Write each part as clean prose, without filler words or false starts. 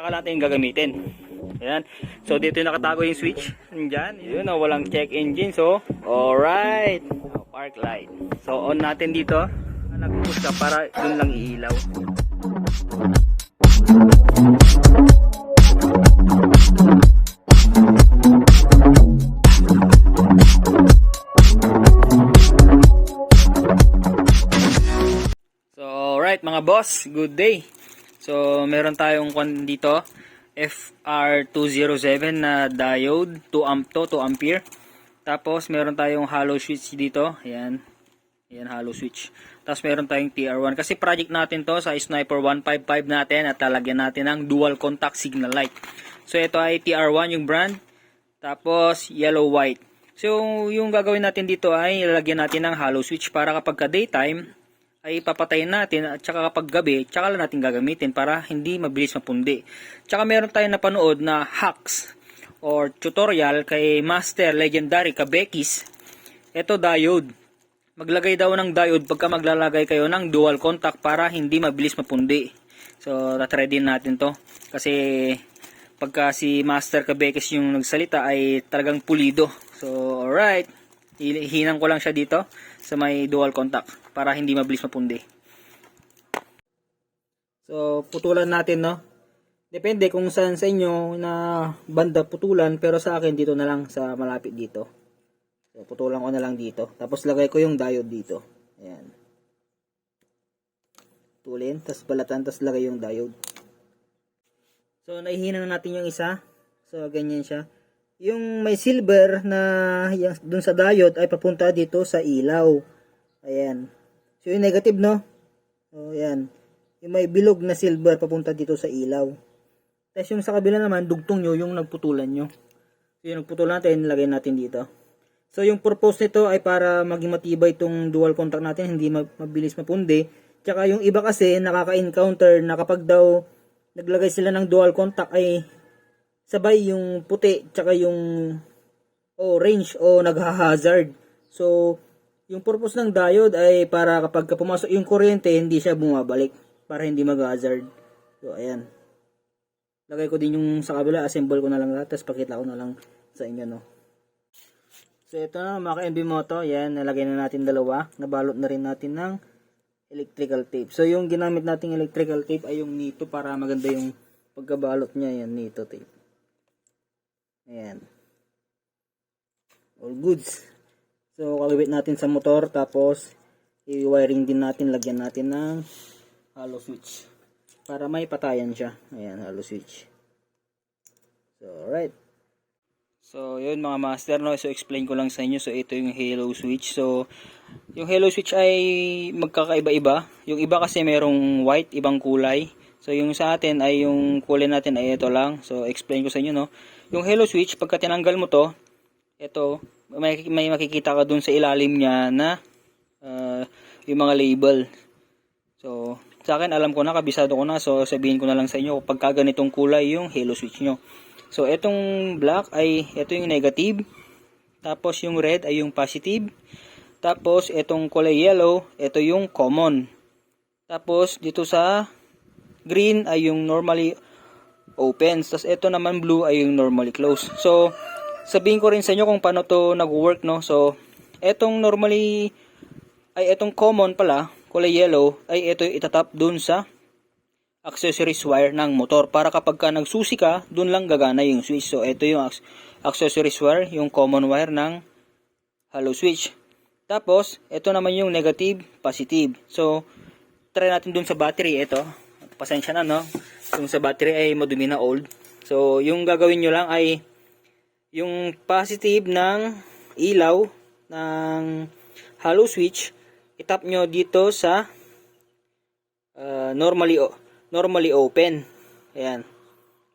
tsaka natin gagamitin. Ayan. So dito yung nakatago yung switch. Diyan. Yun o, walang check engine. So, alright. Park light. So on natin dito. Nag-push ka para dun lang iilaw. So alright mga boss, good day. So meron tayong dito FR207 na diode, 2 amp to, 2 ampere. Tapos meron tayong hollow switch dito. Ayan. Ayan, hollow switch. Tapos meron tayong TR1. Kasi project natin to sa Sniper 155 natin at lalagyan natin ng dual contact signal light. So ito ay TR1 yung brand. Tapos yellow white. So yung gagawin natin dito ay lalagyan natin ng hollow switch para kapag ka daytime ay papatayin natin at saka kapag gabi, tsaka lang natin gagamitin para hindi mabilis mapundi. Tsaka meron tayong napanood na hacks or tutorial kay Master Legendary Kabekis. Ito diode. Maglagay daw ng diode pagka maglalagay kayo ng dual contact para hindi mabilis mapundi. So, tatry din natin to. Kasi pagka si Master Kabekis yung nagsalita ay talagang pulido. So, alright. Hinang ko lang siya dito sa may dual contact para hindi mabilis mapundi. So, putulan natin, no? Depende kung saan sa inyo na banda putulan, pero sa akin dito na lang sa malapit dito. So, putulan ko na lang dito. Tapos lagay ko yung diode dito. Ayan. Putulin, tapos balatan, tapos lagay yung diode. So, naihina na natin yung isa. So, ganyan siya. Yung may silver na dun sa diode ay papunta dito sa ilaw. Ayan. So, yung negative, no? So, ayan. Yung may bilog na silver papunta dito sa ilaw. Tapos yung sa kabila naman, dugtong nyo yung nagputulan nyo. So, yung nagputulan natin, lagay natin dito. So, yung purpose nito ay para maging matibay itong dual contact natin, hindi mabilis mapundi. Tsaka yung iba kasi nakaka-encounter na kapag daw naglagay sila ng dual contact ay sabay yung puti tsaka yung orange o nagha-hazard. So, yung purpose ng diode ay para kapag pumasok yung kuryente, hindi siya bumabalik para hindi mag-hazard. So, ayan. Lagay ko din yung sa kabila, assemble ko na lang lahat, tapos pakita ko na lang sa inyo, no. So, ito na, mga ka-MB Moto, ayan, nalagay na natin dalawa. Nabalot na rin natin ng electrical tape. So, yung ginamit nating electrical tape ay yung nito para maganda yung pagkabalot niya, yan, nito tape. Ayan. All goods. So, kakabit natin sa motor, tapos i-wiring din natin, lagyan natin ng hollow switch para may patayan siya. Ayan, hollow switch. So, alright. So, yun mga master, no? So, explain ko lang sa inyo. So, ito yung halo switch. So, yung halo switch ay magkakaiba-iba. Yung iba kasi merong white, ibang kulay. So, yung sa atin ay yung kulay natin ay ito lang. So, explain ko sa inyo, no? Yung halo switch, pagka tinanggal mo to, ito, may makikita ka dun sa ilalim niya na yung mga label. So, sa akin, alam ko na, kabisado ko na. So, sabihin ko na lang sa inyo kapag ganitong kulay yung halo switch nyo. So, itong black ay, ito yung negative. Tapos, yung red ay yung positive. Tapos, itong kulay yellow, ito yung common. Tapos, dito sa green ay yung normally open. Tapos, ito naman blue ay yung normally closed. So, sabihin ko rin sa inyo kung paano to nag-work, no? So, itong normally, ay itong common pala, kulay yellow, ay ito yung itatap dun sa accessories wire ng motor para kapag ka nagsusi ka, dun lang gagana yung switch. So, ito yung accessories wire, yung common wire ng hollow switch. Tapos, ito naman yung negative, positive. So, try natin dun sa battery. Ito, pasensya na, no? Yung sa battery ay madumi na old. So, yung gagawin nyo lang ay yung positive ng ilaw ng hollow switch, itap nyo dito sa normally open. Ayan.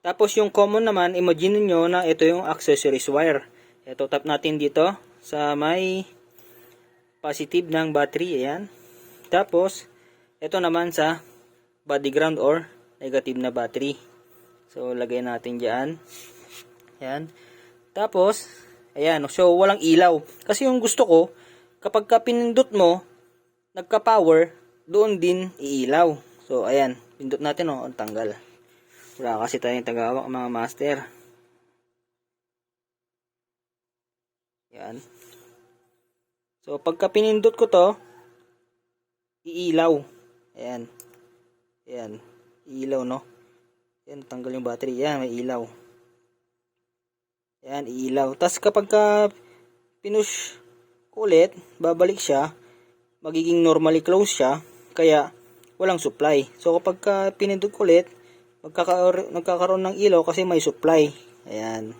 Tapos yung common naman, imagine nyo na ito yung accessories wire. Ito, tap natin dito sa may positive ng battery. Ayan. Tapos, ito naman sa body ground or negative na battery. So, lagay natin dyan. Ayan. Tapos, ayan. So, walang ilaw. Kasi yung gusto ko, kapag pinindot mo, nagka-power, doon din iilaw. So, ayan. Pindot natin, ang tanggal. Wala kasi tayong tagawak mga master. Yan. So pagka pinindot ko to, iilaw. Ayan. Ayan. Iilaw, no? Ayan, tanggal yung battery. Ayan, may ilaw. Ayan, iilaw. Tapos kapag pinush ko ulit, babalik siya. Magiging normally close siya. Kaya, walang supply. So kapag pinindot ko ulit, nagkakaroon ng ilaw kasi may supply. Ayan.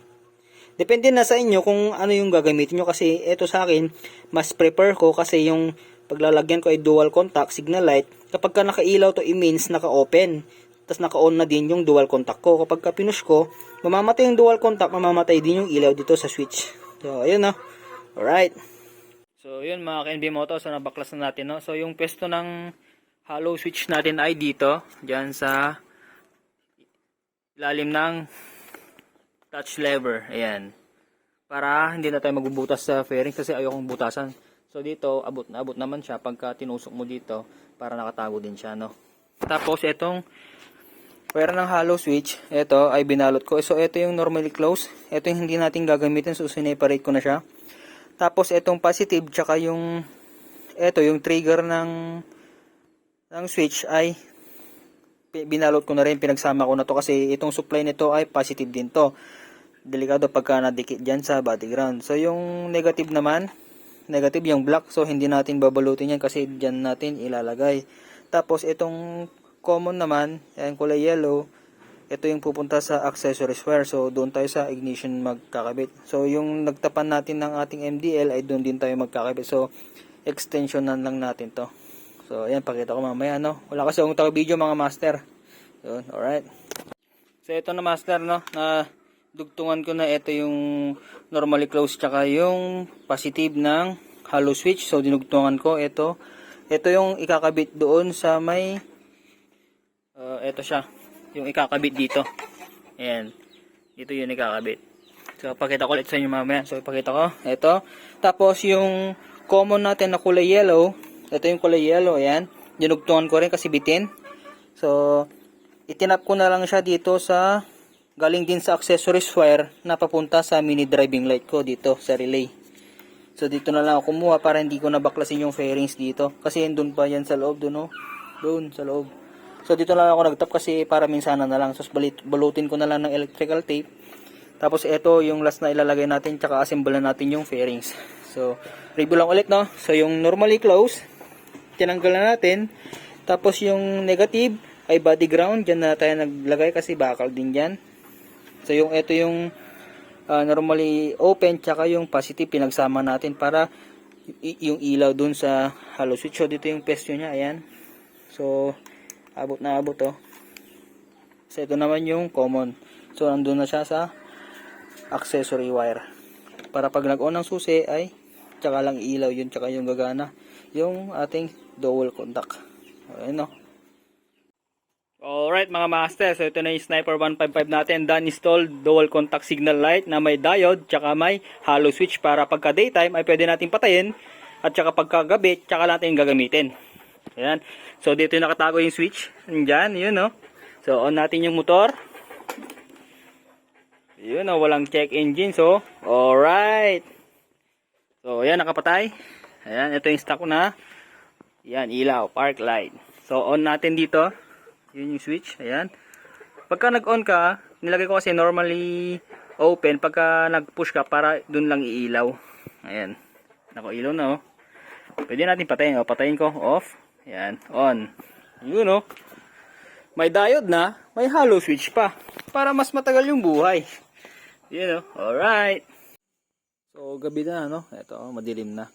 Depende na sa inyo kung ano yung gagamitin nyo. Kasi ito sa akin, mas prefer ko kasi yung paglalagyan ko ay dual contact signal light. Kapag nakailaw to, it means naka-open. Tapos naka-on na din yung dual contact ko. Kapag pinush ko, mamamatay yung dual contact, mamamatay din yung ilaw dito sa switch. So, ayun na. Alright. So, yun mga ka-NB Moto. So, nabaklas na natin. No? So, yung pwesto ng hollow switch natin ay dito. Diyan sa ilalim ng touch lever. Ayan. Para hindi na tayo magbubutas sa fairing kasi ayokong butasan. So dito, abot na abot naman siya pagka tinusok mo dito para nakatago din siya, no. Tapos itong wire ng hollow switch, ito ay binalot ko. So ito yung normally close. Ito yung hindi natin gagamitin, so sineparate ko na siya. Tapos itong positive tsaka yung yung trigger ng switch ay binalot ko na rin, pinagsama ko na to kasi itong supply nito ay positive din to. Delikado pagka nadikit dyan sa body ground. So yung negative naman, negative yung black, so hindi natin babalutin yan kasi dyan natin ilalagay. Tapos itong common naman, yung kulay yellow, ito yung pupunta sa accessories wire, so doon tayo sa ignition magkakabit. So yung nagtapan natin ng ating MDL ay doon din tayo magkakabit, so extensionan lang natin to. So ayan, pakita ko mamaya, no. Wala kasi akong video mga master. Yun, alright. So ito na master, no, na dugtungan ko na ito yung normally close tsaka yung positive ng hollow switch. So dinugtungan ko ito. Ito yung ikakabit doon sa may ito siya, yung ikakabit dito. Ayan. Dito yung ikakabit. So pakita ko ulit sa inyo mamaya. So ipakita ko ito. Tapos yung common natin na kulay yellow, ito yung kulay yellow, ayan. Dinugtungan ko rin kasi bitin. So itinap ko na lang siya dito sa galing din sa accessories wire na papunta sa mini driving light ko dito sa relay. So dito na lang ako kumuha para hindi ko nabaklasin yung fairings dito. Kasi doon pa yan sa loob, doon, no? Doon sa loob. So dito na lang ako nagtap kasi para minsanan na lang. So balutin ko na lang ng electrical tape. Tapos ito yung last na ilalagay natin, tsaka assemble na natin yung fairings. So review lang ulit, no? So yung normally close, tinanggal na natin. Tapos yung negative ay body ground, dyan na tayo naglagay kasi bakal din dyan. So yung ito yung normally open, tsaka yung positive pinagsama natin para yung ilaw dun sa hollow switch. So dito yung pwesto nya, ayan. So abot na abot to. So ito naman yung common. So nandun na siya sa accessory wire. Para pag nag-on ng susi ay tsaka lang ilaw yun, tsaka yung gagana yung ating dual contact. Ayan, no. Alright mga master, so ito na yung Sniper 155 natin, done installed dual contact signal light na may diode tsaka may hollow switch para pagka daytime ay pwede natin patayin at tsaka pagka gabi tsaka natin gagamitin. Ayan, so dito yung nakatago yung switch, andyan, yun, no. So on natin yung motor, yun, no, walang check engine. So alright, so ayan, nakapatay. Ayan, ito yung stock na, yan, ilaw, park light. So on natin dito, yun yung switch, ayan. Pagka nag-on ka, nilagay ko kasi normally open, pagka nag-push ka para dun lang iilaw. Ayan, naka-ilaw na, oh. Pwede natin patayin, oh. Patayin ko, off. Ayan, on. Yun, oh. May diode na, may hollow switch pa, para mas matagal yung buhay. Yun, oh. Alright. So gabi na, no. Ito, madilim na.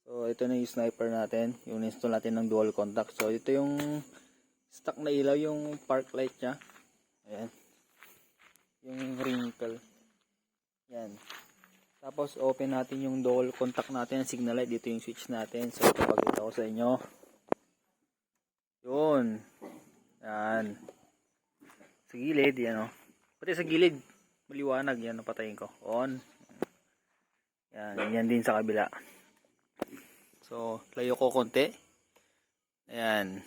So ito na yung sniper natin, yung install natin ng dual contact. So ito yung stock na ilaw, yung park light nya. Ayan, yung wrinkle. Yan. Tapos open natin yung dual contact natin, signal light. Dito yung switch natin. So ipapakita ko sa inyo. Yun. Yan. Sa gilid, yan, o. Pati sa gilid, maliwanag. Yan, patayin ko. On. Yan, yan din sa kabila. So layo ko konti. Ayan.